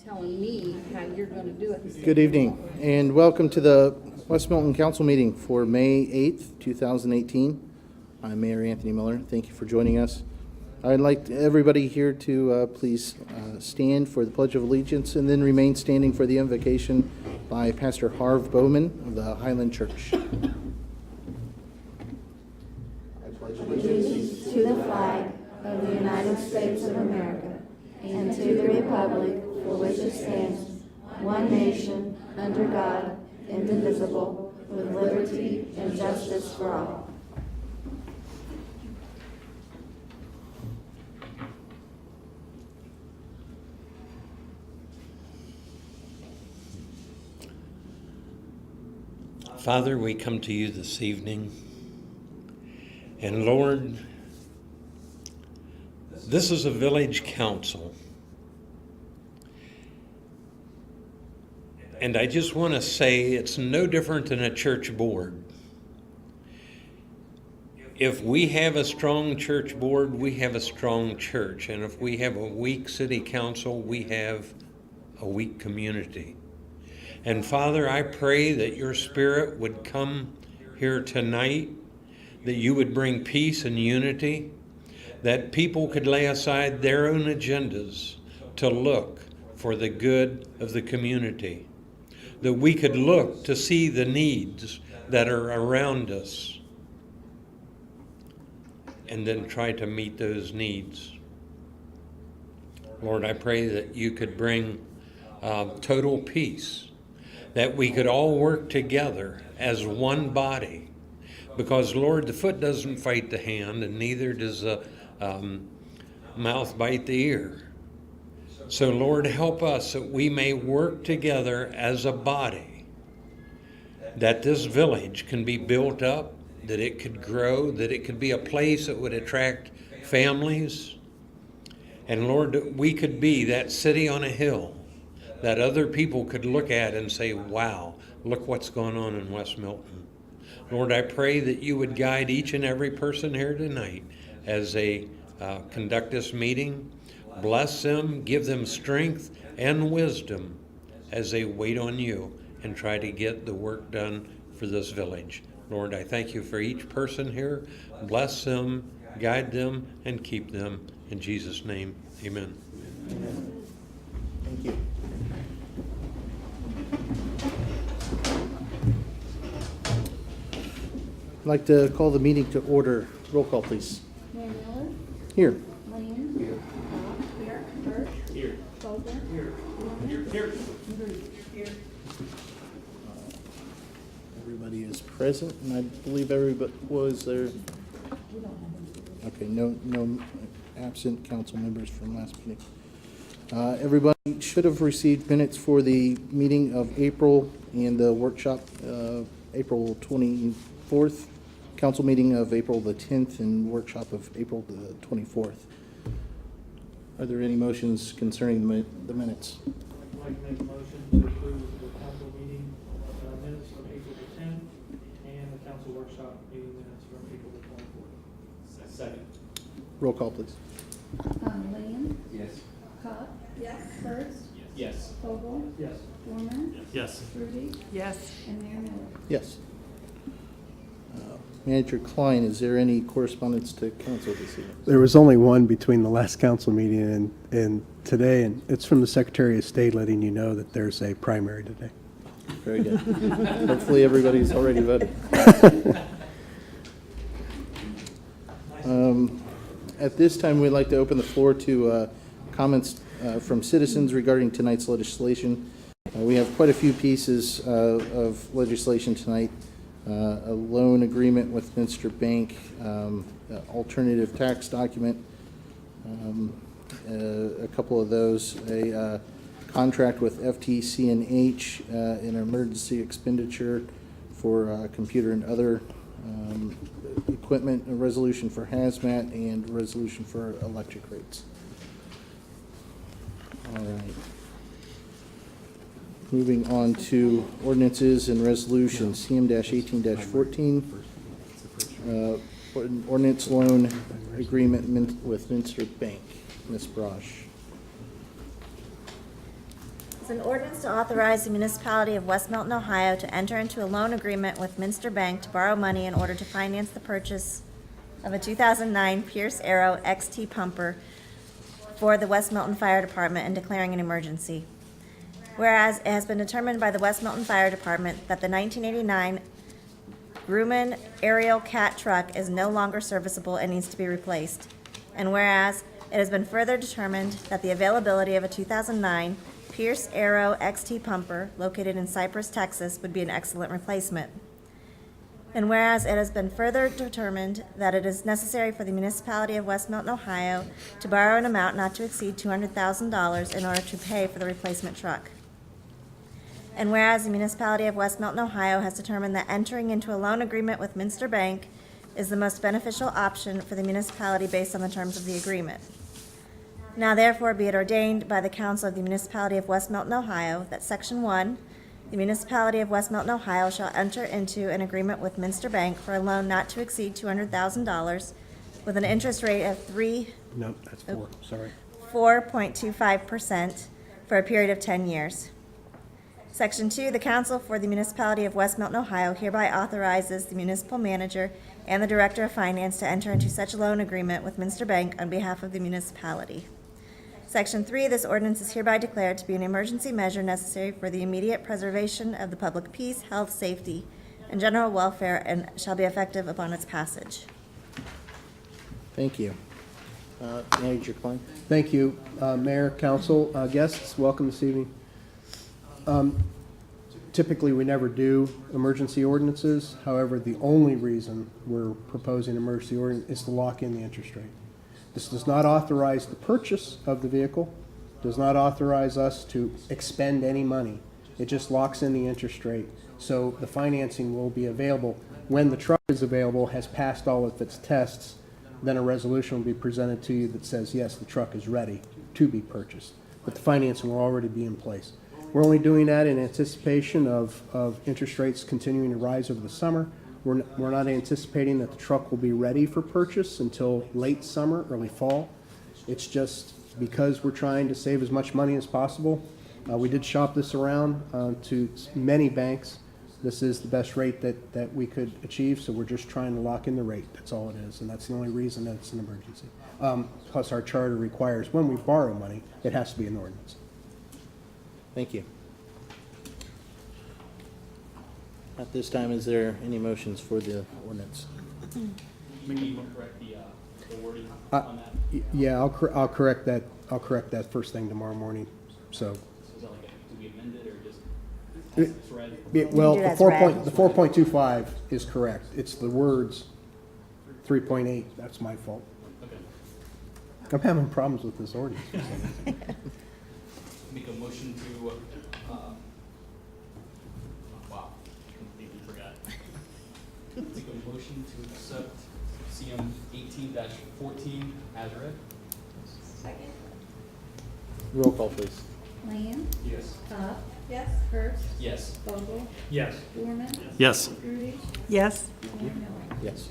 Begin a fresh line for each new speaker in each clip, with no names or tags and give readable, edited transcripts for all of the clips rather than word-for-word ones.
telling me how you're going to do it.
Good evening, and welcome to the West Milton Council meeting for May 8th, 2018. I'm Mayor Anthony Miller. Thank you for joining us. I'd like everybody here to please stand for the Pledge of Allegiance and then remain standing for the invocation by Pastor Harv Bowman of the Highland Church.
To the flag of the United States of America and to the republic for which it stands, one nation, under God, indivisible, with liberty and justice for all.
Father, we come to you this evening, and Lord, this is a village council, and I just want to say it's no different than a church board. If we have a strong church board, we have a strong church, and if we have a weak city council, we have a weak community. And Father, I pray that your Spirit would come here tonight, that you would bring peace and unity, that people could lay aside their own agendas to look for the good of the community, that we could look to see the needs that are around us and then try to meet those needs. Lord, I pray that you could bring total peace, that we could all work together as one body. Because, Lord, the foot doesn't fight the hand, and neither does the mouth bite the ear. So, Lord, help us that we may work together as a body, that this village can be built up, that it could grow, that it could be a place that would attract families. And, Lord, that we could be that city on a hill that other people could look at and say, wow, look what's going on in West Milton. Lord, I pray that you would guide each and every person here tonight as they conduct this meeting. Bless them, give them strength and wisdom as they wait on you and try to get the work done for this village. Lord, I thank you for each person here. Bless them, guide them, and keep them. In Jesus' name, amen.
Amen. Thank you. I'd like to call the meeting to order. Roll call, please.
Mayor Miller,
Here.
Lane, here, Hirsch, here, Boger, here, here.
Everybody is present, and I believe everybody was there. Okay, no absent council members from last meeting. Everybody should have received minutes for the meeting of April and the workshop April 24th, council meeting of April the 10th, and workshop of April the 24th. Are there any motions concerning the minutes?
I'd like to make a motion to approve the council meeting minutes from April the 10th and the council workshop meeting minutes from April the 24th. Second.
Roll call, please.
Lane,
Yes.
Cott, yes, Hirsch,
Yes.
Vogel,
Yes.
Warner,
Yes.
Rudy,
Yes.
and Mayor Miller.
Yes. Manager Klein, is there any correspondence to council this evening?
There was only one between the last council meeting and today, and it's from the Secretary of State letting you know that there's a primary today.
Very good. Hopefully everybody's already voted. At this time, we'd like to open the floor to comments from citizens regarding tonight's legislation. We have quite a few pieces of legislation tonight. A loan agreement with Minster Bank, alternative tax document, a couple of those, a contract with FTC&H, an emergency expenditure for computer and other equipment, a resolution for hazmat, and a resolution for electric rates. All right. Moving on to ordinances and resolutions, CM-18-14, ordinance loan agreement with Minster Bank. Ms. Brosh.
It's an ordinance to authorize the municipality of West Milton, Ohio to enter into a loan agreement with Minster Bank to borrow money in order to finance the purchase of a 2009 Pierce Arrow XT pumper for the West Milton Fire Department and declaring an emergency. Whereas it has been determined by the West Milton Fire Department that the 1989 Grumman aerial cat truck is no longer serviceable and needs to be replaced. And whereas it has been further determined that the availability of a 2009 Pierce Arrow XT pumper located in Cypress, Texas would be an excellent replacement. And whereas it has been further determined that it is necessary for the municipality of West Milton, Ohio to borrow an amount not to exceed $200,000 in order to pay for the replacement truck. And whereas the municipality of West Milton, Ohio has determined that entering into a loan agreement with Minster Bank is the most beneficial option for the municipality based on the terms of the agreement. Now therefore be it ordained by the Council of the Municipality of West Milton, Ohio, that Section 1, the municipality of West Milton, Ohio shall enter into an agreement with Minster Bank for a loan not to exceed $200,000 with an interest rate of
Nope, that's 4, sorry.
4.25% for a period of 10 years. Section 2, the Council for the Municipality of West Milton, Ohio hereby authorizes the municipal manager and the Director of Finance to enter into such a loan agreement with Minster Bank on behalf of the municipality. Section 3, this ordinance is hereby declared to be an emergency measure necessary for the immediate preservation of the public peace, health, safety, and general welfare, and shall be effective upon its passage.
Thank you. Manager Klein?
Thank you, Mayor, Council, guests, welcome this evening. Typically, we never do emergency ordinances. However, the only reason we're proposing emergency ordinance is to lock in the interest rate. This does not authorize the purchase of the vehicle, does not authorize us to expend any money. It just locks in the interest rate. So the financing will be available. When the truck is available, has passed all of its tests, then a resolution will be presented to you that says, yes, the truck is ready to be purchased. But the financing will already be in place. We're only doing that in anticipation of interest rates continuing to rise over the summer. We're not anticipating that the truck will be ready for purchase until late summer, early fall. It's just because we're trying to save as much money as possible. We did shop this around to many banks. This is the best rate that we could achieve, so we're just trying to lock in the rate. That's all it is, and that's the only reason that it's an emergency. Plus, our charter requires when we borrow money, it has to be an ordinance.
Thank you. At this time, is there any motions for the ordinance?
Maybe you can correct the wording on that.
Yeah, I'll correct that. I'll correct that first thing tomorrow morning. So,
So is that like, do we amend it or just as it's read?
well,
do it
the
as
4
read.
the 4.25 is correct. It's the words 3.8. That's my fault.
Okay.
I'm having problems with this ordinance.
Make a motion to, wow, completely forgot. Make a motion to accept CM 18-14 as read.
Second.
Roll call, please.
Lamb.
Yes.
Pop. Yes. Hurst.
Yes.
Vogel.
Yes.
Foreman.
Yes.
Rudy.
Yes.
Mayor Miller.
Yes.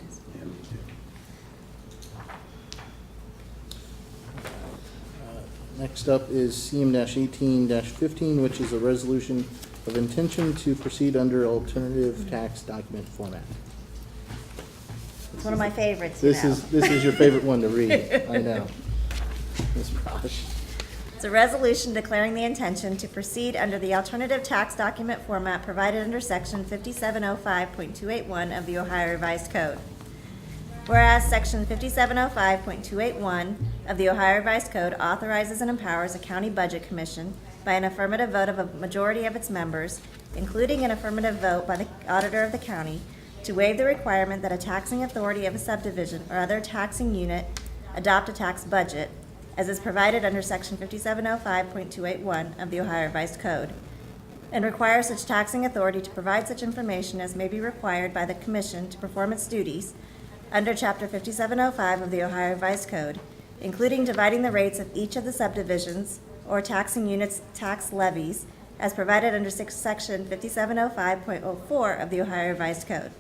Next up is CM-18-15, which is a resolution of intention to proceed under alternative tax document format.
It's one of my favorites, you
This
know.
is your favorite one to read, I know. Ms. Raj.
It's a resolution declaring the intention to proceed under the alternative tax document format provided under Section 5705.281 of the Ohio Revised Code. Whereas Section 5705.281 of the Ohio Revised Code authorizes and empowers a county budget commission by an affirmative vote of a majority of its members, including an affirmative vote by the auditor of the county, to waive the requirement that a taxing authority of a subdivision or other taxing unit adopt a tax budget, as is provided under Section 5705.281 of the Ohio Revised Code, and require such taxing authority to provide such information as may be required by the commission to perform its duties under Chapter 5705 of the Ohio Revised Code, including dividing the rates of each of the subdivisions or taxing units' tax levies as provided under Section 5705.04 of the Ohio Revised Code.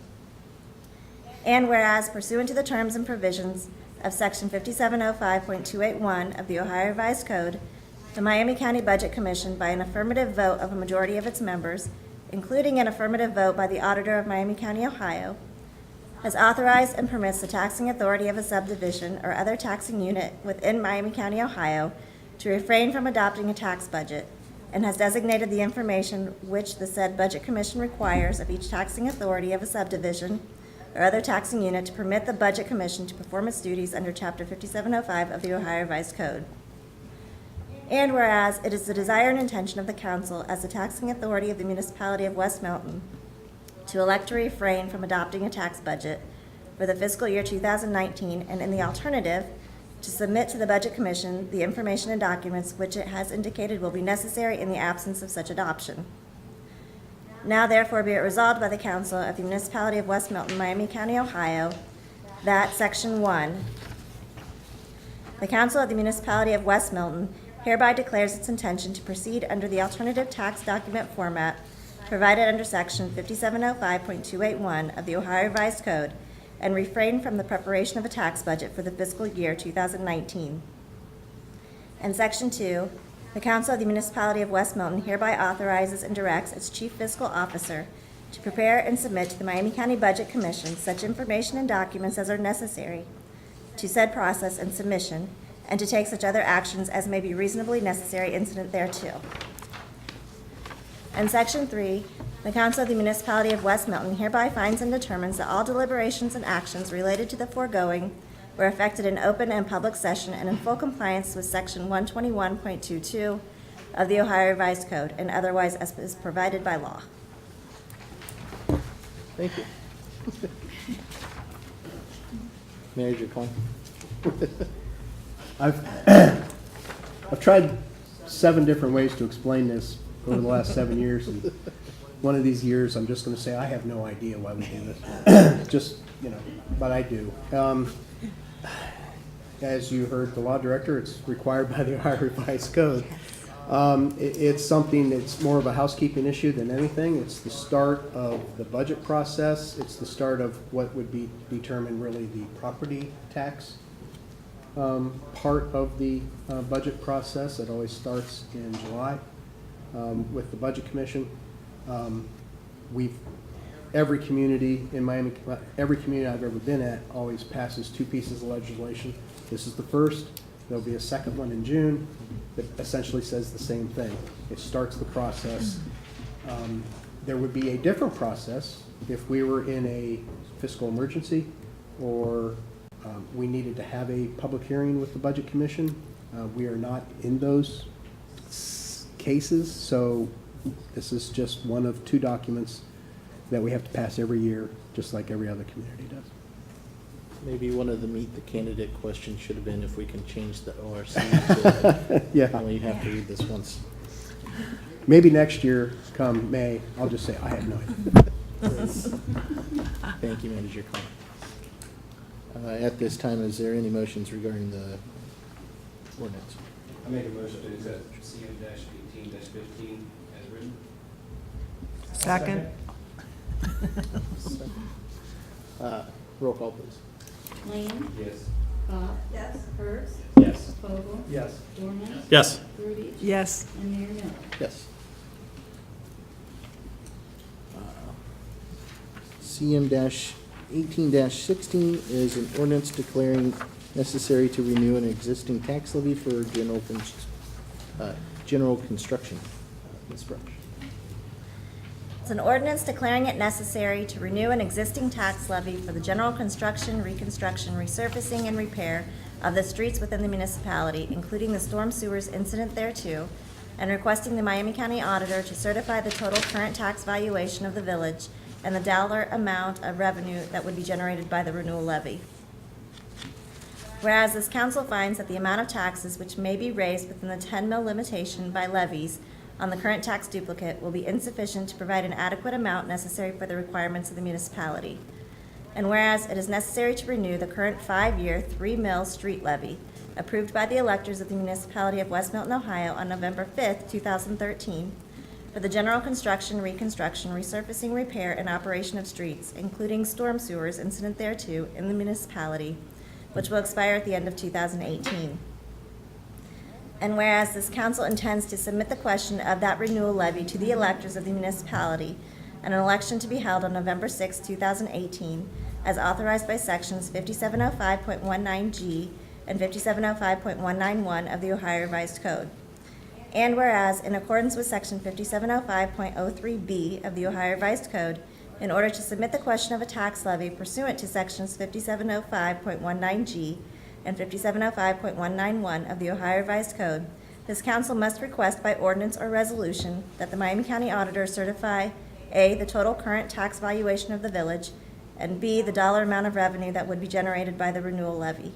And whereas pursuant to the terms and provisions of Section 5705.281 of the Ohio Revised Code, the Miami County Budget Commission, by an affirmative vote of a majority of its members, including an affirmative vote by the Auditor of Miami County, Ohio, has authorized and permits the taxing authority of a subdivision or other taxing unit within Miami County, Ohio, to refrain from adopting a tax budget, and has designated the information which the said Budget Commission requires of each taxing authority of a subdivision or other taxing unit to permit the Budget Commission to perform its duties under Chapter 5705 of the Ohio Revised Code. And whereas it is the desire and intention of the council as the taxing authority of the municipality of West Milton to elect to refrain from adopting a tax budget for the fiscal year 2019, and in the alternative, to submit to the Budget Commission the information and documents which it has indicated will be necessary in the absence of such adoption. Now therefore be it resolved by the Council of the Municipality of West Milton, Miami County, Ohio, that Section 1, the Council of the Municipality of West Milton hereby declares its intention to proceed under the alternative tax document format provided under Section 5705.281 of the Ohio Revised Code, and refrain from the preparation of a tax budget for the fiscal year 2019. And Section 2, the Council of the Municipality of West Milton hereby authorizes and directs its Chief Fiscal Officer to prepare and submit to the Miami County Budget Commission such information and documents as are necessary to said process and submission, and to take such other actions as may be reasonably necessary incident thereto. And Section 3, the Council of the Municipality of West Milton hereby finds and determines that all deliberations and actions related to the foregoing were effected in open and public session and in full compliance with Section 121.22 of the Ohio Revised Code, and otherwise as is provided by law.
Thank you. Manager Klein.
I've tried 7 different ways to explain this over the last 7 years, and one of these years I'm just going to say I have no idea why we do this. Just, but I do. As you heard the law director, it's required by the Ohio Revised Code. It's something that's more of a housekeeping issue than anything. It's the start of the budget process. It's the start of what would be determined really the property tax part of the budget process. It always starts in July with the Budget Commission. Every community in Miami, every community I've ever been at always passes 2 pieces of legislation. This is the first. There'll be a second one in June that essentially says the same thing. It starts the process. There would be a different process if we were in a fiscal emergency or we needed to have a public hearing with the Budget Commission. We are not in those cases, so this is just one of 2 documents that we have to pass every year, just like every other community does.
Maybe one of the meet the candidate questions should have been if we can change the ORC to
Yeah.
only have to read this once.
Maybe next year, come May, I'll just say, I have no idea.
Thank you, Manager Klein. At this time, is there any motions regarding the ordinance?
I make a motion to accept CM-18-15 as written.
Second.
Roll call, please.
Lane?
Yes.
Bob? Yes. Hurst?
Yes.
Vogel?
Yes.
Warner?
Yes.
Rudy?
Yes.
And Mayor Miller.
Yes. CM-18-16 is an ordinance declaring necessary to renew an existing tax levy for general construction. Ms. Brush.
It's an ordinance declaring it necessary to renew an existing tax levy for the general construction, reconstruction, resurfacing, and repair of the streets within the municipality, including the storm sewers incident thereto, and requesting the Miami County Auditor to certify the total current tax valuation of the village and the dollar amount of revenue that would be generated by the renewal levy. Whereas this council finds that the amount of taxes which may be raised within the 10 mil limitation by levies on the current tax duplicate will be insufficient to provide an adequate amount necessary for the requirements of the municipality. And whereas it is necessary to renew the current 5-year 3 mil street levy approved by the electors of the municipality of West Milton, Ohio on November 5th, 2013, for the general construction, reconstruction, resurfacing, repair, and operation of streets, including storm sewers incident thereto in the municipality, which will expire at the end of 2018. And whereas this council intends to submit the question of that renewal levy to the electors of the municipality and an election to be held on November 6, 2018, as authorized by sections 5705.19G and 5705.191 of the Ohio Revised Code. And whereas, in accordance with section 5705.03B of the Ohio Revised Code, in order to submit the question of a tax levy pursuant to sections 5705.19G and 5705.191 of the Ohio Revised Code, this council must request by ordinance or resolution that the Miami County Auditor certify A, the total current tax valuation of the village, and B, the dollar amount of revenue that would be generated by the renewal levy.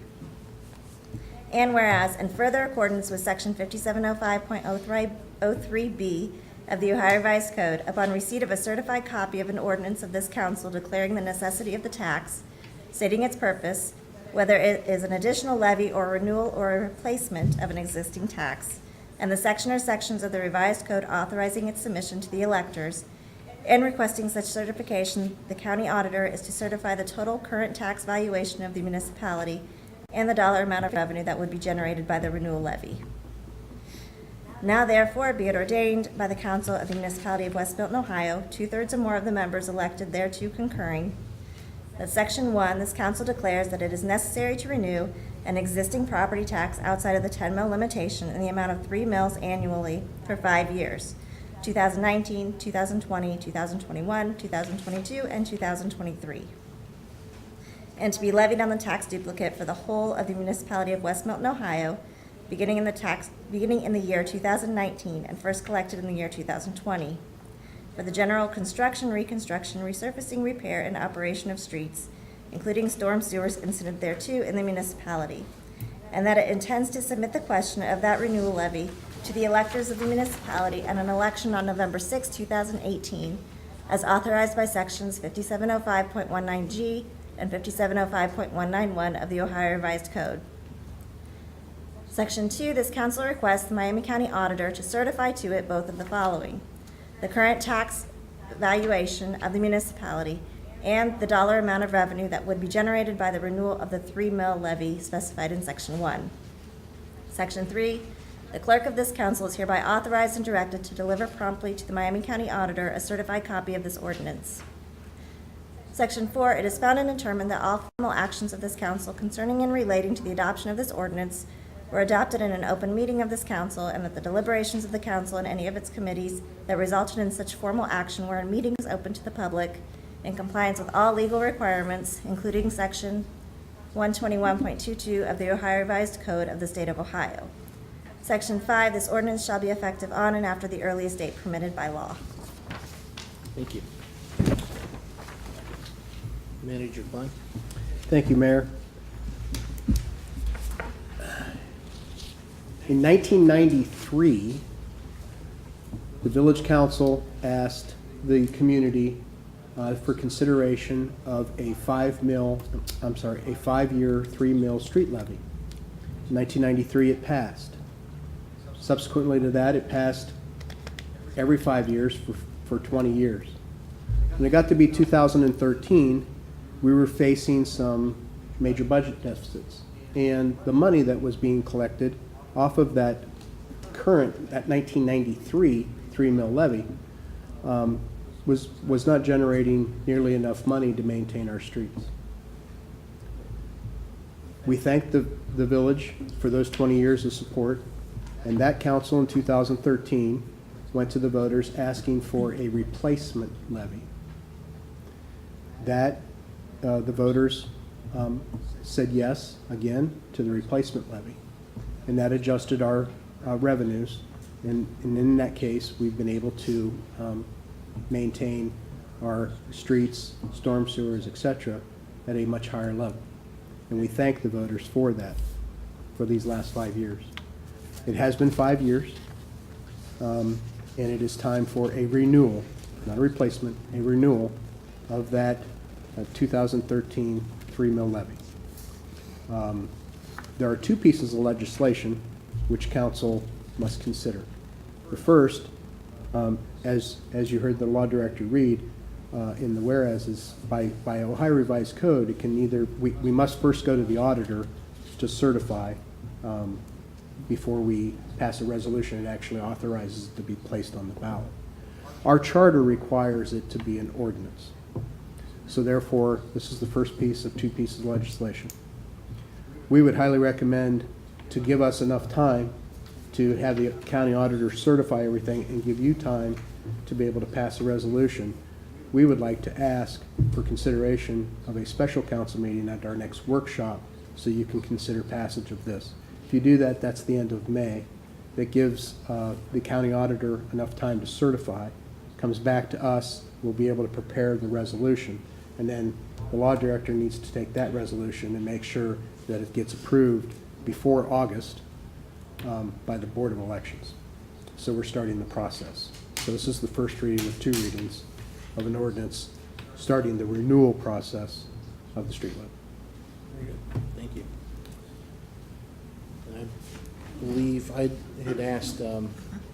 And whereas, in further accordance with section 5705.03B of the Ohio Revised Code, upon receipt of a certified copy of an ordinance of this council declaring the necessity of the tax, stating its purpose, whether it is an additional levy or renewal or a replacement of an existing tax, and the section or sections of the revised code authorizing its submission to the electors, in requesting such certification, the county auditor is to certify the total current tax valuation of the municipality and the dollar amount of revenue that would be generated by the renewal levy. Now therefore be it ordained by the council of the municipality of West Milton, Ohio, 2/3 or more of the members elected thereto concurring, that section 1, this council declares that it is necessary to renew an existing property tax outside of the 10 mil limitation in the amount of 3 mils annually for 5 years, 2019, 2020, 2021, 2022, and 2023. And to be levied on the tax duplicate for the whole of the municipality of West Milton, Ohio, beginning in the year 2019 and first collected in the year 2020, for the general construction, reconstruction, resurfacing, repair, and operation of streets, including storm sewers incident thereto in the municipality, and that it intends to submit the question of that renewal levy to the electors of the municipality at an election on November 6, 2018, as authorized by sections 5705.19G and 5705.191 of the Ohio Revised Code. Section 2, this council requests the Miami County Auditor to certify to it both of the following: the current tax valuation of the municipality and the dollar amount of revenue that would be generated by the renewal of the 3 mil levy specified in Section 1. Section 3, the clerk of this council is hereby authorized and directed to deliver promptly to the Miami County Auditor a certified copy of this ordinance. Section 4, it is found and determined that all formal actions of this council concerning and relating to the adoption of this ordinance were adopted in an open meeting of this council, and that the deliberations of the council and any of its committees that resulted in such formal action were in meetings open to the public in compliance with all legal requirements, including Section 121.22 of the Ohio Revised Code of the State of Ohio. Section 5, this ordinance shall be effective on and after the earliest date permitted by law.
Thank you. Manager Klein.
Thank you, Mayor. In 1993, the village council asked the community for consideration of a 5-year, 3 mil street levy. In 1993, it passed. Subsequently to that, it passed every 5 years for 20 years. When it got to be 2013, we were facing some major budget deficits. And the money that was being collected off of that 1993 3 mil levy was not generating nearly enough money to maintain our streets. We thank the village for those 20 years of support, and that council in 2013 went to the voters asking for a replacement levy. That the voters said yes again to the replacement levy, and that adjusted our revenues, and in that case we've been able to maintain our streets, storm sewers, etc. at a much higher level, and we thank the voters for that for these last 5 years. It has been 5 years, and it is time for a renewal, not a replacement, a renewal of that 2013 3 mil levy. There are 2 pieces of legislation which council must consider. The first, as you heard the law director read in the whereas, is by Ohio Revised Code, it can either, we must first go to the auditor to certify before we pass a resolution, it actually authorizes it to be placed on the ballot. Our charter requires it to be an ordinance. So therefore, this is the first piece of two pieces of legislation. We would highly recommend to give us enough time to have the county auditor certify everything and give you time to be able to pass a resolution. We would like to ask for consideration of a special council meeting at our next workshop so you can consider passage of this. If you do that, that's the end of May. That gives the county auditor enough time to certify, comes back to us, we'll be able to prepare the resolution. And then the law director needs to take that resolution and make sure that it gets approved before August by the Board of Elections. So we're starting the process. So this is the first reading of 2 readings of an ordinance starting the renewal process of the street levy.
Very good. Thank you. And I believe I had asked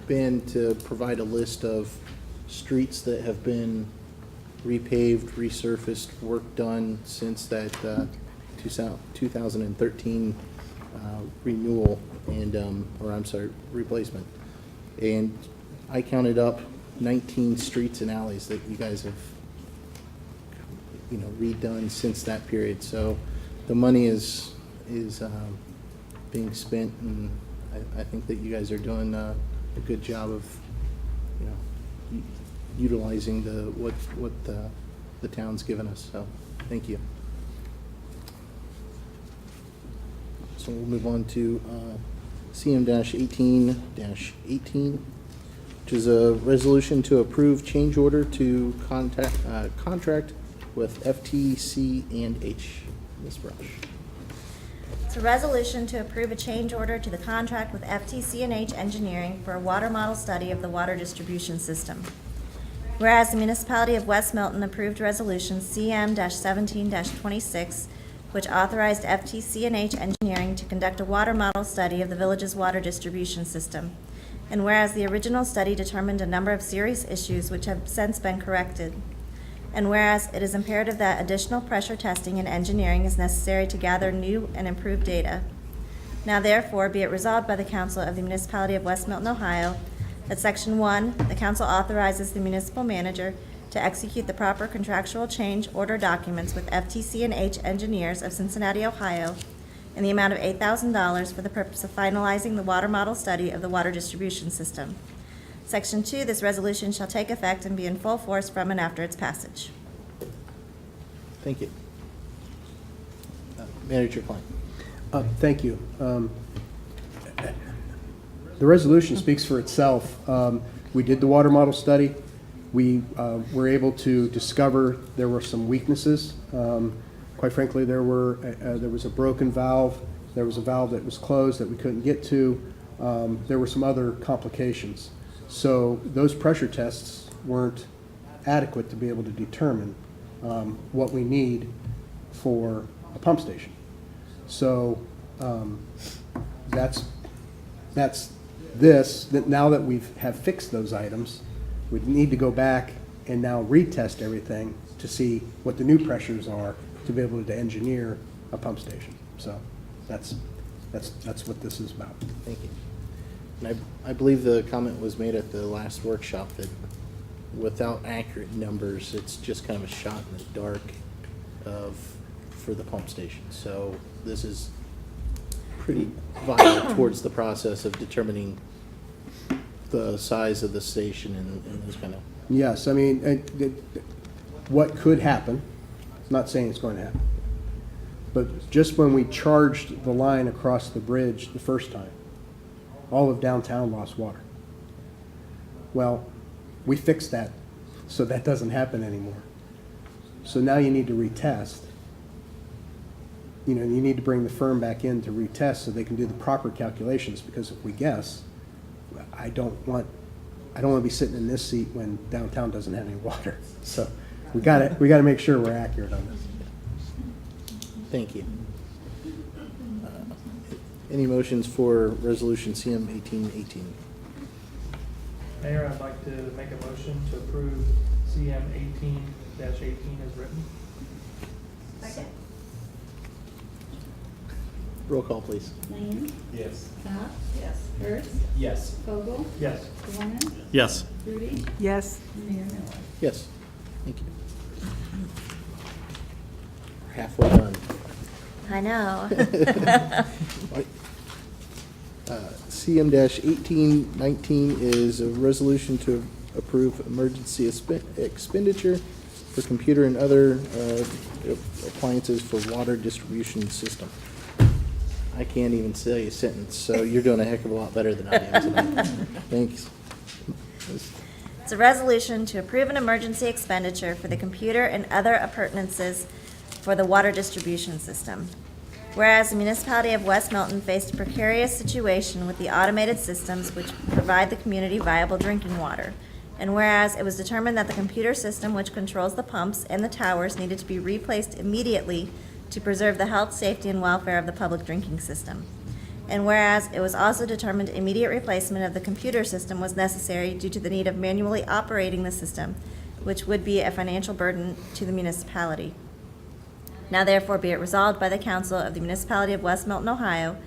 Ben to provide a list of streets that have been repaved, resurfaced, work done since that 2013 renewal and, or I'm sorry, replacement. And I counted up 19 streets and alleys that you guys have, redone since that period. So the money is being spent, and I think that you guys are doing a good job of, utilizing what the town's given us. So thank you. So we'll move on to CM-18-18, which is a resolution to approve change order to contract with FTC&H. Ms. Brush.
It's a resolution to approve a change order to the contract with FTC&H Engineering for a water model study of the water distribution system. Whereas the municipality of West Milton approved resolution CM-17-26, which authorized FTC&H Engineering to conduct a water model study of the village's water distribution system. And whereas the original study determined a number of serious issues which have since been corrected. And whereas it is imperative that additional pressure testing and engineering is necessary to gather new and improved data. Now therefore be it resolved by the Council of the Municipality of West Milton, Ohio, that Section 1, the council authorizes the municipal manager to execute the proper contractual change order documents with FTC&H Engineers of Cincinnati, Ohio, in the amount of $8,000 for the purpose of finalizing the water model study of the water distribution system. Section 2, this resolution shall take effect and be in full force from and after its passage.
Thank you. Manager Klein.
Thank you. The resolution speaks for itself. We did the water model study. We were able to discover there were some weaknesses. Quite frankly, there was a broken valve. There was a valve that was closed that we couldn't get to. There were some other complications. So those pressure tests weren't adequate to be able to determine what we need for a pump station. So that's this, that now that we have fixed those items, we need to go back and now retest everything to see what the new pressures are to be able to engineer a pump station. So that's what this is about.
Thank you. And I believe the comment was made at the last workshop that without accurate numbers, it's just kind of a shot in the dark for the pump station. So this is pretty vital towards the process of determining the size of the station and those kind of.
Yes, I mean, what could happen, I'm not saying it's going to happen, but just when we charged the line across the bridge the first time, all of downtown lost water. Well, we fixed that so that doesn't happen anymore. So now you need to retest. You need to bring the firm back in to retest so they can do the proper calculations, because if we guess, I don't want to be sitting in this seat when downtown doesn't have any water. So we got to make sure we're accurate on this.
Thank you. Any motions for resolution CM-18-18?
Mayor, I'd like to make a motion to approve CM 18-18 as written.
Second.
Roll call, please.
Lane,
Yes.
Scott. Yes. Hurst,
Yes.
Vogel,
Yes.
Gorman,
Yes.
Rudy,
Yes.
and Mayor Miller.
Yes. Thank you. We're halfway done.
I know.
CM-1819 is a resolution to approve emergency expenditure for computer and other appliances for water distribution system. I can't even say a sentence, so you're doing a heck of a lot better than I am tonight. Thanks.
It's a resolution to approve an emergency expenditure for the computer and other appurtenances for the water distribution system. Whereas the municipality of West Milton faced a precarious situation with the automated systems which provide the community viable drinking water. And whereas it was determined that the computer system which controls the pumps and the towers needed to be replaced immediately to preserve the health, safety, and welfare of the public drinking system. And whereas it was also determined immediate replacement of the computer system was necessary due to the need of manually operating the system, which would be a financial burden to the municipality. Now therefore be it resolved by the Council of the Municipality of West Milton, Ohio,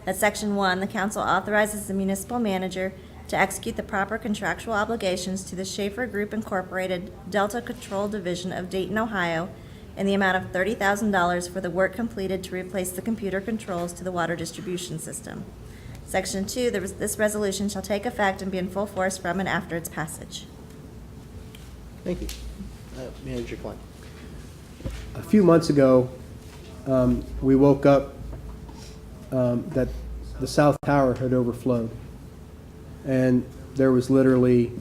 that Section 1, the council authorizes the municipal manager to execute the proper contractual obligations to the Schaefer Group Incorporated Delta Control Division of Dayton, Ohio, in the amount of $30,000 for the work completed to replace the computer controls to the water distribution system. Section 2, this resolution shall take effect and be in full force from and after its passage.
Thank you. Manager Klein.
A few months ago, we woke up that the South Tower had overflowed. And there was literally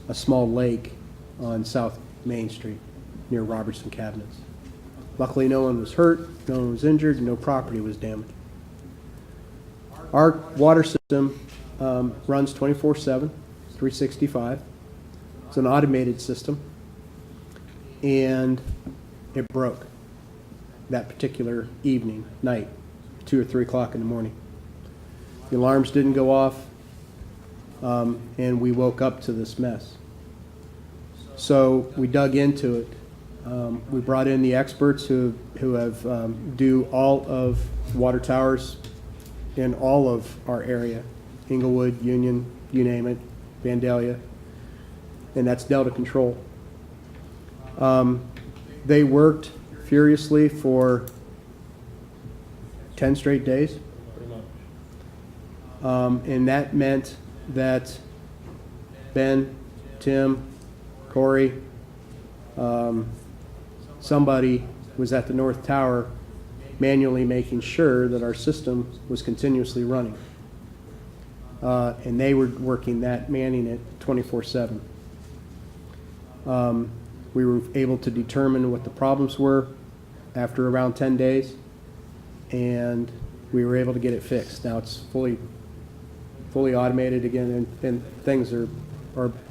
a small lake on South Main Street near Robertson Cabinets. Luckily, no one was hurt, no one was injured, and no property was damaged. Our water system runs 24/7, 365. It's an automated system, and it broke that particular night, 2 or 3 o'clock in the morning. The alarms didn't go off, and we woke up to this mess. So we dug into it. We brought in the experts who have do all of water towers in all of our area, Inglewood, Union, you name it, Vandalia, and that's Delta Control. They worked furiously for 10 straight days. And that meant that Ben, Tim, Corey, somebody was at the North Tower manually making sure that our system was continuously running. And they were working that, manning it 24/7. We were able to determine what the problems were after around 10 days, and we were able to get it fixed. Now it's fully automated again, and things are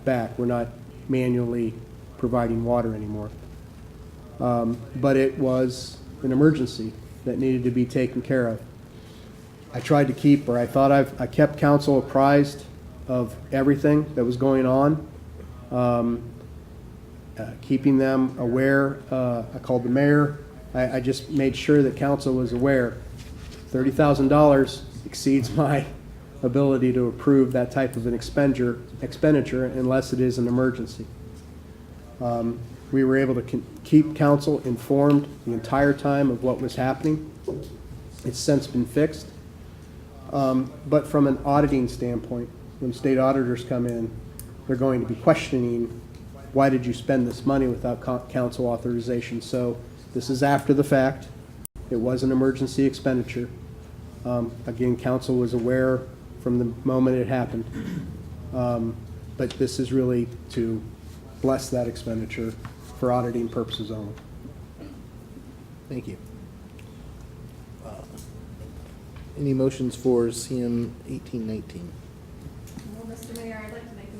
back. We're not manually providing water anymore. But it was an emergency that needed to be taken care of. I tried to keep, or I kept council apprised of everything that was going on. Keeping them aware. I called the mayor. I just made sure that council was aware. $30,000 exceeds my ability to approve that type of an expenditure unless it is an emergency. We were able to keep council informed the entire time of what was happening. It's since been fixed. But from an auditing standpoint, when state auditors come in, they're going to be questioning, why did you spend this money without council authorization? So this is after the fact. It was an emergency expenditure. Again, council was aware from the moment it happened. But this is really to bless that expenditure for auditing purposes only.
Thank you. Any motions for CM 1819?
Well, Mr. Mayor, I'd like to make a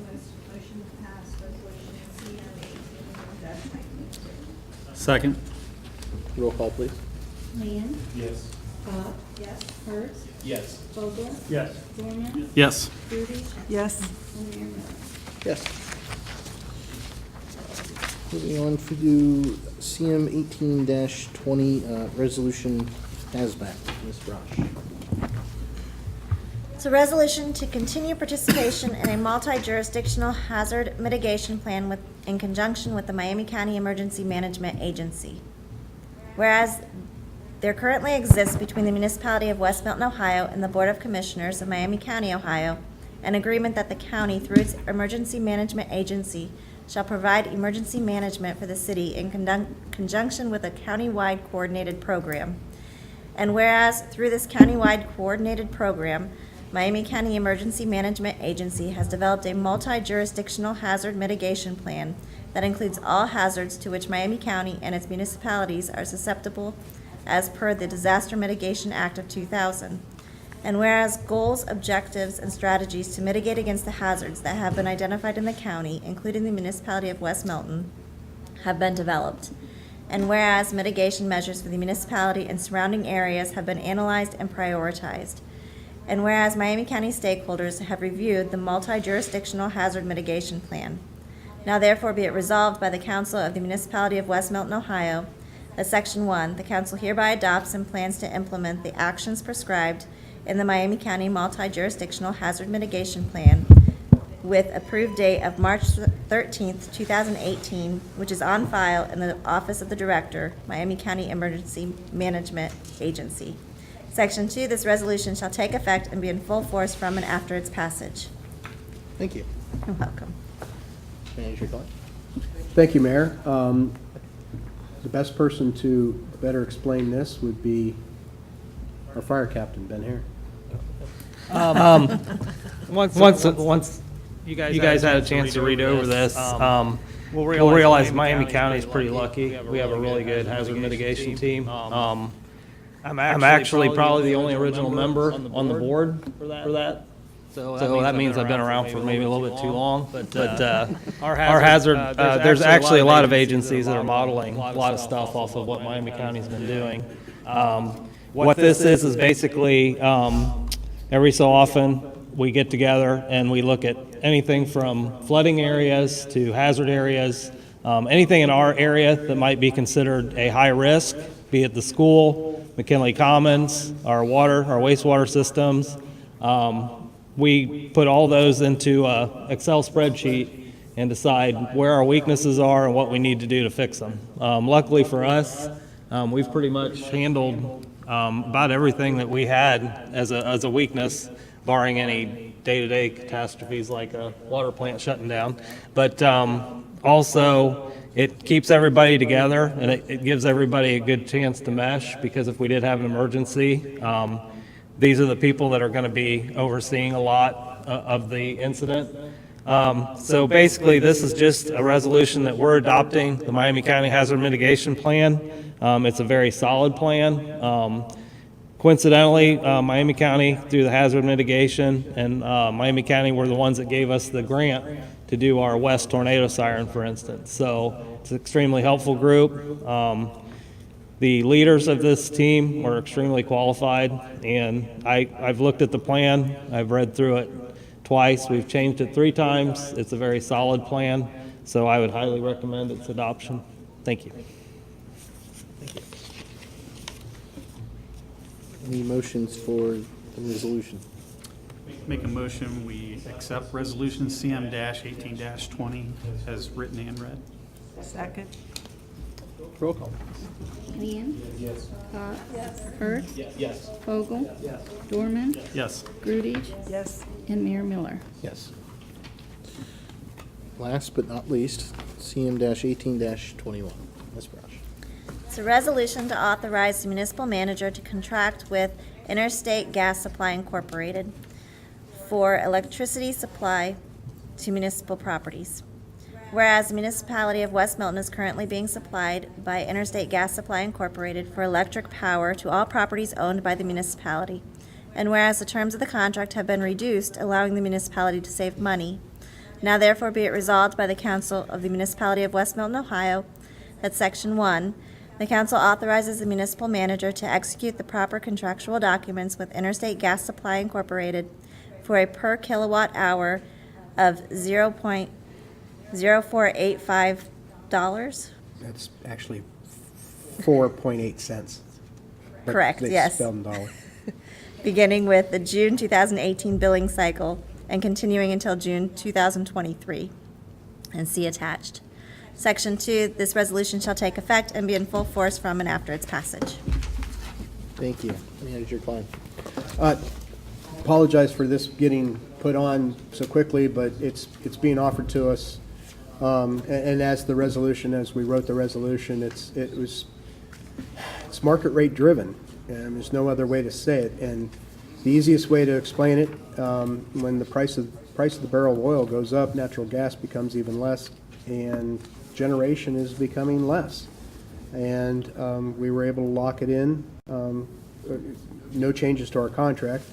motion to pass resolution CM 18-19.
Second.
Roll call, please.
Lane,
Yes.
Scott. Yes. Hurst,
Yes.
Vogel,
Yes.
Gorman,
Yes.
Rudy,
Yes.
and Mayor Miller.
Yes. Moving on to CM 18-20, resolution Hazmat, Ms. Brosh.
It's a resolution to continue participation in a multi-jurisdictional hazard mitigation plan in conjunction with the Miami County Emergency Management Agency. Whereas there currently exists between the municipality of West Milton, Ohio, and the Board of Commissioners of Miami County, Ohio, an agreement that the county, through its emergency management agency, shall provide emergency management for the city in conjunction with a countywide coordinated program. And whereas through this countywide coordinated program, Miami County Emergency Management Agency has developed a multi-jurisdictional hazard mitigation plan that includes all hazards to which Miami County and its municipalities are susceptible as per the Disaster Mitigation Act of 2000. And whereas goals, objectives, and strategies to mitigate against the hazards that have been identified in the county, including the municipality of West Milton, have been developed. And whereas mitigation measures for the municipality and surrounding areas have been analyzed and prioritized. And whereas Miami County stakeholders have reviewed the multi-jurisdictional hazard mitigation plan. Now therefore be it resolved by the Council of the Municipality of West Milton, Ohio, that Section 1, the council hereby adopts and plans to implement the actions prescribed in the Miami County Multi-Jurisdictional Hazard Mitigation Plan with approved date of March 13th, 2018, which is on file in the Office of the Director, Miami County Emergency Management Agency. Section 2, this resolution shall take effect and be in full force from and after its passage.
Thank you.
You're welcome.
Manager Clark.
Thank you, Mayor. The best person to better explain this would be our fire captain, Ben Hare.
Once you guys had a chance to read over this, we'll realize Miami County is pretty lucky. We have a really good hazard mitigation team. I'm actually probably the only original member on the board for that. So that means I've been around for maybe a little bit too long. But our hazard, there's actually a lot of agencies that are modeling a lot of stuff off of what Miami County's been doing. What this is basically every so often we get together and we look at anything from flooding areas to hazard areas, anything in our area that might be considered a high risk, be it the school, McKinley Commons, our wastewater systems. We put all those into an Excel spreadsheet and decide where our weaknesses are and what we need to do to fix them. Luckily for us, we've pretty much handled about everything that we had as a weakness, barring any day-to-day catastrophes like a water plant shutting down. But also, it keeps everybody together, and it gives everybody a good chance to mesh, because if we did have an emergency, these are the people that are going to be overseeing a lot of the incident. So basically, this is just a resolution that we're adopting, the Miami County Hazard Mitigation Plan. It's a very solid plan. Coincidentally, Miami County, through the hazard mitigation, and Miami County were the ones that gave us the grant to do our West tornado siren, for instance. So it's an extremely helpful group. The leaders of this team are extremely qualified, and I've looked at the plan. I've read through it twice. We've changed it 3 times. It's a very solid plan, so I would highly recommend its adoption. Thank you.
Any motions for the resolution?
Make a motion, we accept resolution CM-18-20 as written and read.
Second.
Roll call.
Lean.
Yes.
Cox. Hurst.
Yes.
Vogel. Dorman.
Yes.
Grudich.
Yes.
And Mayor Miller.
Yes. Last but not least, CM-18-21. Ms. Brosh.
It's a resolution to authorize the municipal manager to contract with Interstate Gas Supply Incorporated for electricity supply to municipal properties. Whereas the municipality of West Milton is currently being supplied by Interstate Gas Supply Incorporated for electric power to all properties owned by the municipality. And whereas the terms of the contract have been reduced, allowing the municipality to save money. Now therefore be it resolved by the Council of the Municipality of West Milton, Ohio, that Section 1, the council authorizes the municipal manager to execute the proper contractual documents with Interstate Gas Supply Incorporated for a per kilowatt hour of $0.0485.
That's actually 4.8 cents. but
Correct,
they
yes.
spelled dollar.
beginning with the June 2018 billing cycle and continuing until June 2023. And see attached. Section 2, this resolution shall take effect and be in full force from and after its passage.
Thank you. Manager Klein.
Apologize for this getting put on so quickly, but it's being offered to us. And as the resolution, as we wrote the resolution, it's market rate driven, and there's no other way to say it. And the easiest way to explain it, when the price of the barrel of oil goes up, natural gas becomes even less, and generation is becoming less. And we were able to lock it in, no changes to our contract.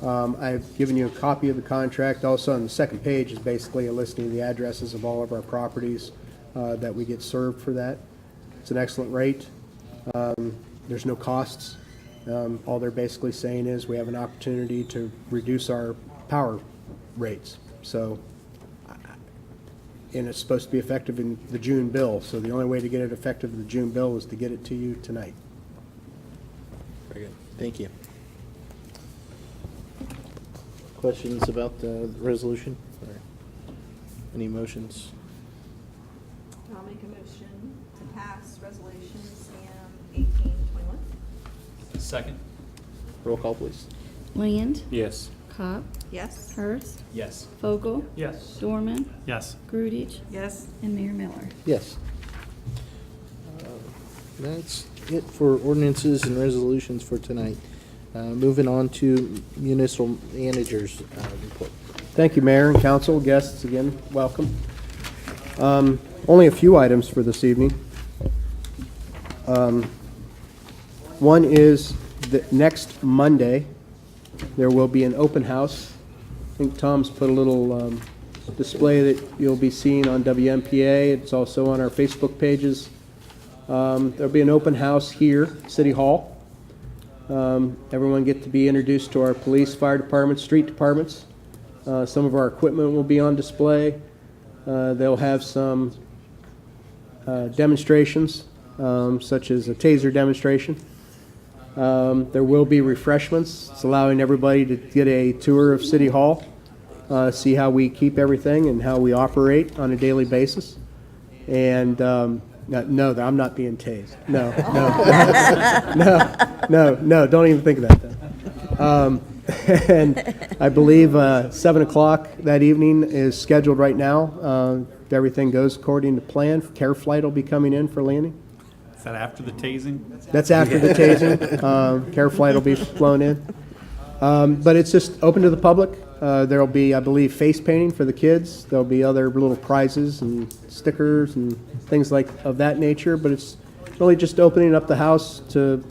I've given you a copy of the contract. Also on the second page is basically a listing of the addresses of all of our properties that we get served for that. It's an excellent rate. There's no costs. All they're basically saying is we have an opportunity to reduce our power rates. So, and it's supposed to be effective in the June bill. So the only way to get it effective in the June bill is to get it to you tonight.
Very good. Thank you. Questions about the resolution? Or any motions?
I'll make a motion to pass resolution CM 1821.
Second.
Roll call, please.
Land,
Yes.
Cop,
Yes.
Hurst,
Yes.
Vogel,
Yes.
Dorman,
Yes.
Grudich,
Yes.
and Mayor Miller.
Yes. That's it for ordinances and resolutions for tonight. Moving on to municipal managers' report.
Thank you, Mayor and Council, guests, again, welcome. Only a few items for this evening. One is that next Monday, there will be an open house. I think Tom's put a little display that you'll be seeing on WMPA. It's also on our Facebook pages. There'll be an open house here, City Hall. Everyone get to be introduced to our police, fire departments, street departments. Some of our equipment will be on display. They'll have some demonstrations, such as a taser demonstration. There will be refreshments. It's allowing everybody to get a tour of City Hall, see how we keep everything and how we operate on a daily basis. And no, I'm not being tased. No, don't even think about that. And I believe 7 o'clock that evening is scheduled right now. If everything goes according to plan, Care Flight will be coming in for landing.
Is that after the tasing?
That's after the tasing. Care Flight will be flown in. But it's just open to the public. There'll be, I believe, face painting for the kids. There'll be other little prizes and stickers and things like of that nature. But it's really just opening up the house to,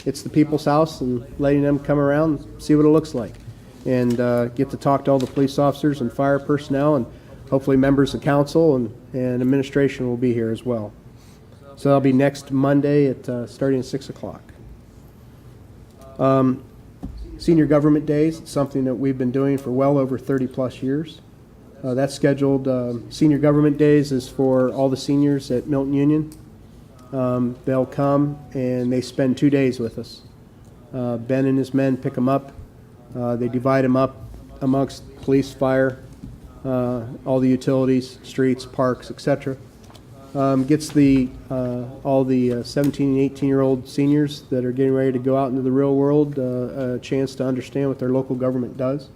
it's the people's house, and letting them come around and see what it looks like. And get to talk to all the police officers and fire personnel, and hopefully members of council and administration will be here as well. So that'll be next Monday at starting at 6 o'clock. Senior Government Days, it's something that we've been doing for well over 30 plus years. That's scheduled. Senior Government Days is for all the seniors at Milton Union. They'll come and they spend 2 days with us. Ben and his men pick them up. They divide them up amongst police, fire, all the utilities, streets, parks, etc. Gets the all the 17 and 18-year-old seniors that are getting ready to go out into the real world a chance to understand what their local government does.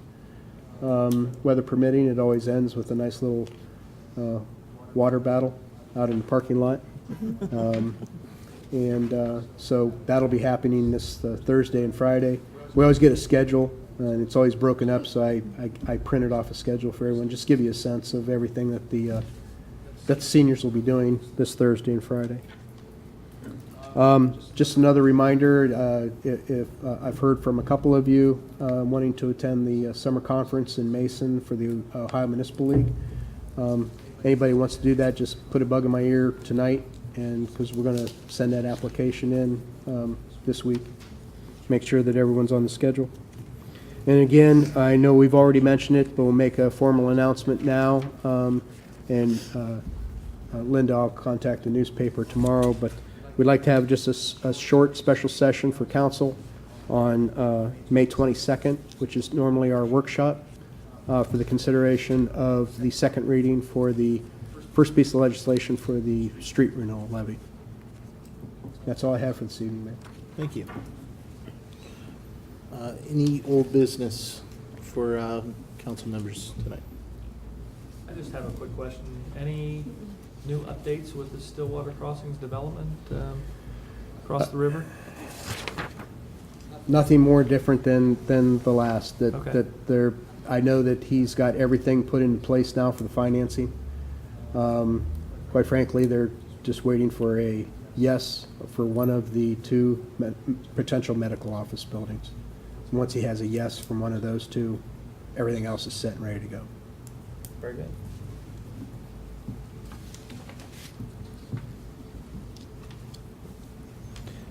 Weather permitting, it always ends with a nice little water battle out in the parking lot. So that'll be happening this Thursday and Friday. We always get a schedule, and it's always broken up, so I printed off a schedule for everyone, just give you a sense of everything that the seniors will be doing this Thursday and Friday. Just another reminder, if I've heard from a couple of you wanting to attend the summer conference in Mason for the Ohio Municipal League. Anybody wants to do that, just put a bug in my ear tonight, and because we're going to send that application in this week. Make sure that everyone's on the schedule. And again, I know we've already mentioned it, but we'll make a formal announcement now. Linda, I'll contact the newspaper tomorrow, but We'd like to have just a short special session for council on May 22nd, which is normally our workshop, for the consideration of the second reading for the first piece of legislation for the street renewal levy. That's all I have for this evening, Mayor.
Thank you. Any old business for council members tonight?
I just have a quick question. Any new updates with the Stillwater Crossings development across the river?
Nothing more different than the last.
Okay.
That there, I know that he's got everything put into place now for the financing. Quite frankly, they're just waiting for a yes for one of the two potential medical office buildings. So once he has a yes from one of those two, everything else is set and ready to go.
Very good.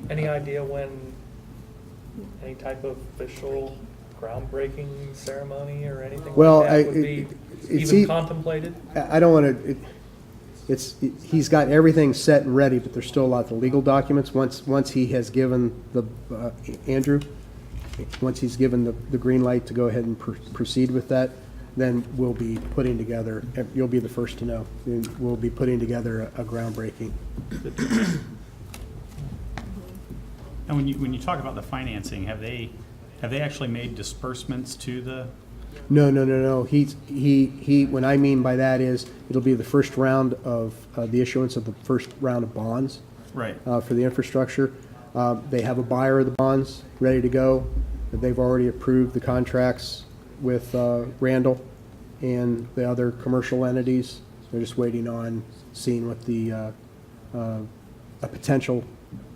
Any idea when any type of official groundbreaking ceremony or anything
Well,
like that would be even contemplated?
I don't want to, he's got everything set and ready, but there's still a lot of legal documents. Once he has given Andrew, once he's given the green light to go ahead and proceed with that, then we'll be putting together, you'll be the first to know, we'll be putting together a groundbreaking.
And when you talk about the financing, have they actually made disbursements to the?
No. He, what I mean by that is, it'll be the first round of, the issuance of the first round of bonds.
Right.
For the infrastructure. They have a buyer of the bonds ready to go. They've already approved the contracts with Randall and the other commercial entities. They're just waiting on seeing what a potential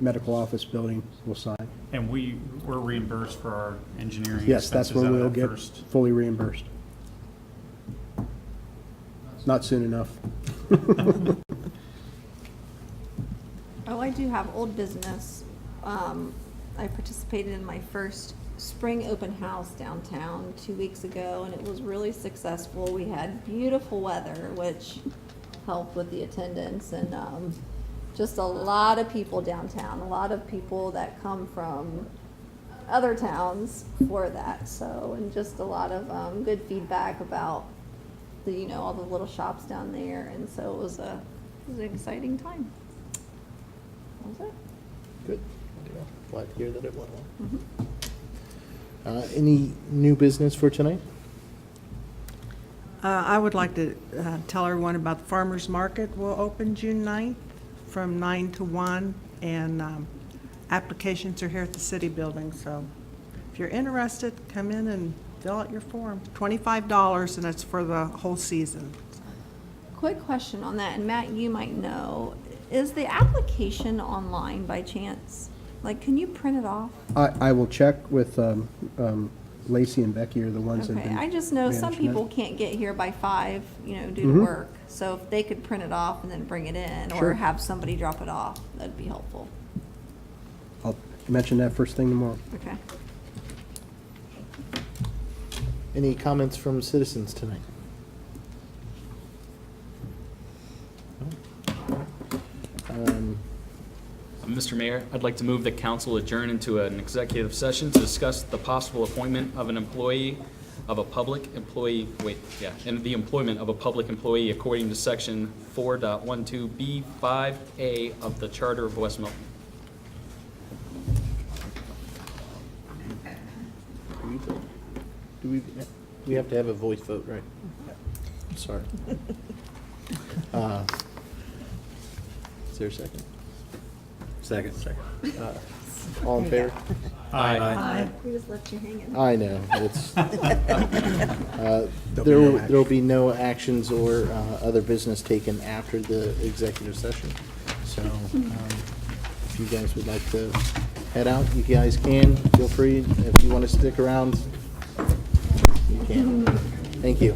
medical office building will sign.
And we're reimbursed for our engineering
Yes, that's
expenses
when
out of
we'll
that
get
first.
fully reimbursed. Not soon enough.
Oh, I do have old business. I participated in my first spring open house downtown 2 weeks ago, and it was really successful. We had beautiful weather, which helped with the attendance, and just a lot of people downtown, a lot of people that come from other towns for that. So, and just a lot of good feedback about the, all the little shops down there, and so it was an exciting time. That was it.
Good. Glad to hear that it went well. Any new business for tonight?
I would like to tell everyone about the farmer's market will open June 9th from 9 to 1, and applications are here at the city building, so if you're interested, come in and fill out your form. $25, and it's for the whole season.
Quick question on that, and Matt, you might know, is the application online by chance? Like, can you print it off?
I will check with Lacey and Becky are the ones that have
Okay,
been
I just know some
managing that.
people can't get here by 5, due to
Mhm.
work. So if they could print it off and then bring it in,
Sure.
or have somebody drop it off, that'd be helpful.
I'll mention that first thing tomorrow.
Okay.
Any comments from citizens tonight?
Mr. Mayor, I'd like to move that council adjourn into an executive session to discuss the possible appointment of an employee of a public employee, and the employment of a public employee according to section 4.12B5A of the Charter of West Milton.
Do we have to have a voice vote, right? I'm sorry. Is there a second?
Second.
All in favor?
Aye.
We just left you hanging.
I know, it's, there'll be no actions or other business taken after the executive session. So, if you guys would like to head out, you guys can, feel free. If you want to stick around, you can. Thank you.